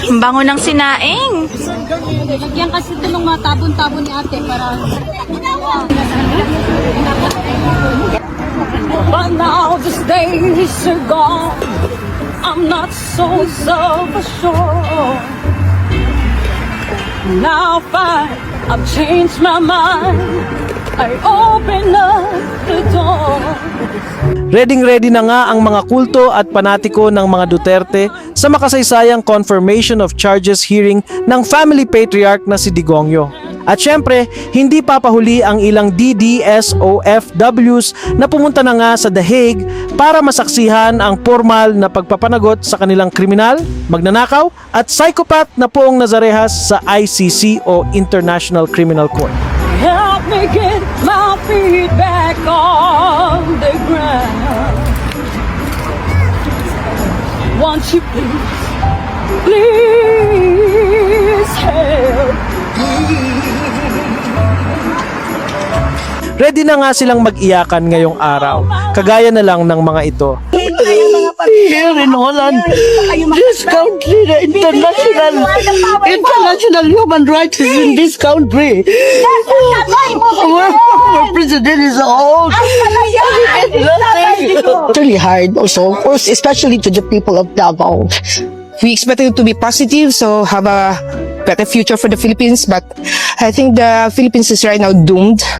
Ang bango ng sinaing. Lagyan kasi ito ng mga tabon-tabon ni ate para... But now these days are gone. I'm not so self-assured. Now fine, I've changed my mind. I open up the door. Ready na nga ang mga kulto at panatiko ng mga Duterte sa makasaysayang confirmation of charges hearing ng family patriarch na si Digongyo. At syempre, hindi papahuli ang ilang DDS-OFWs na pumunta na nga sa The Hague para masaksihan ang formal na pagpapanagot sa kanilang kriminal, magnanakaw at psychopath na poong Nazarehas sa ICC o International Criminal Court. Help me get my feet back on the ground. Won't you please help me? Ready na nga silang mag-iyakan ngayong araw, kagaya na lang ng mga ito. Here in Holland, this country, the international human rights is in this country. Our president is old. It's really hard also, especially to the people of Davao. We expected it to be positive, so have a better future for the Philippines, but I think the Philippines is right now doomed.